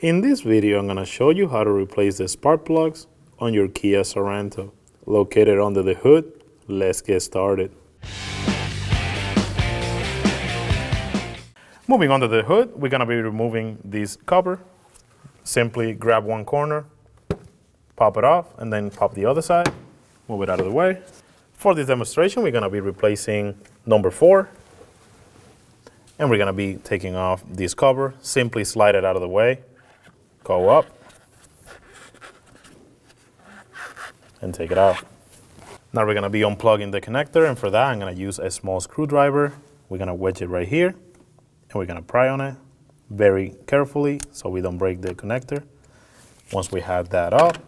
In this video, I'm going to show you how to replace the spark plugs on your Kia Sorento. Located under the hood, let's get started. Moving under the hood, we're going to be removing this cover. Simply grab one corner, pop it off, and then pop the other side. Move it out of the way. For this demonstration, we're going to be replacing number 4. And we're going to be taking off this cover. Simply slide it out of the way. Go up and take it out. Now we're going to be unplugging the connector, and for that I'm going to use a small screwdriver. We're going to wedge it right here, and we're going to pry on it very carefully so we don't break the connector. Once we have that up,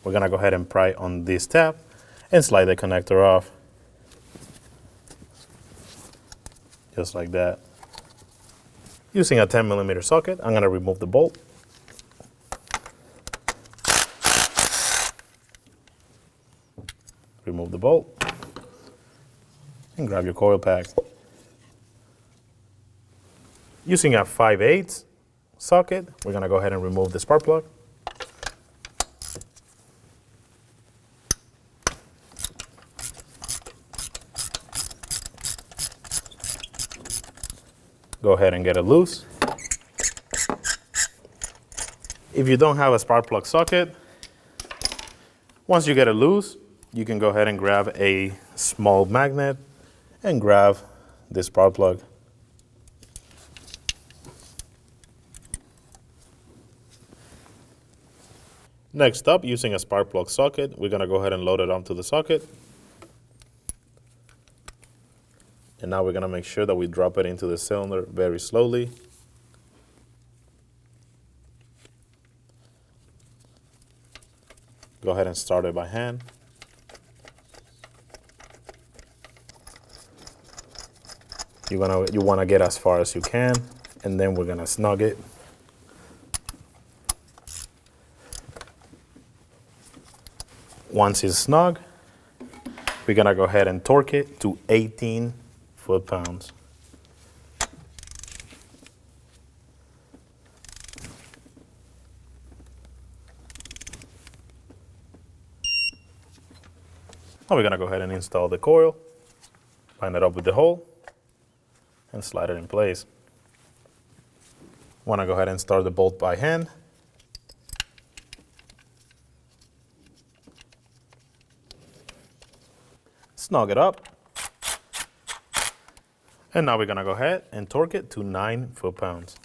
we're going to go ahead and pry on this tab and slide the connector off. Just like that. Using a 10mm socket, I'm going to remove the bolt. Remove the bolt and grab your coil pack. Using a 5/8 socket, we're going to go ahead and remove the spark plug. Go ahead and get it loose. If you don't have a spark plug socket, once you get it loose, you can go ahead and grab a small magnet and grab this spark plug. Next up, using a spark plug socket, we're going to go ahead and load it onto the socket. And now we're going to make sure that we drop it into the cylinder very slowly. Go ahead and start it by hand. You want to get as far as you can, and then we're going to snug it. Once it's snug, we're going to go ahead and torque it to 18 foot-pounds. Now we're going to go ahead and install the coil, line it up with the hole, and slide it in place. Want to go ahead and start the bolt by hand. Snug it up. And now we're going to go ahead and torque it to 9 foot-pounds.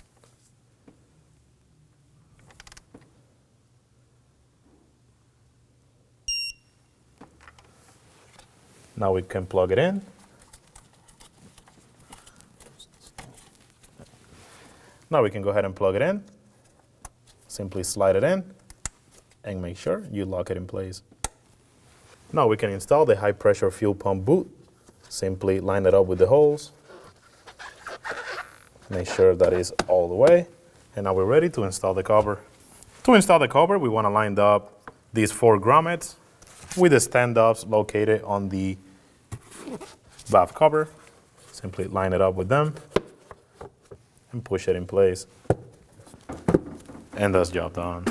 Now we can plug it in. Now we can go ahead and plug it in. Simply slide it in and make sure you lock it in place. Now we can install the high pressure fuel pump boot. Simply line it up with the holes. Make sure that is all the way. And now we're ready to install the cover. To install the cover, we want to line up these 4 grommets with the stand-ups located on the valve cover. Simply line it up with them and push it in place. And that's job done.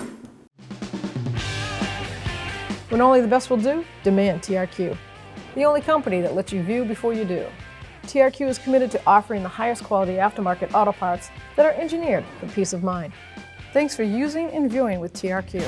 When only the best will do, demand TRQ. The only company that lets you view before you do. TRQ is committed to offering the highest quality aftermarket auto parts that are engineered for peace of mind. Thanks for using and viewing with TRQ.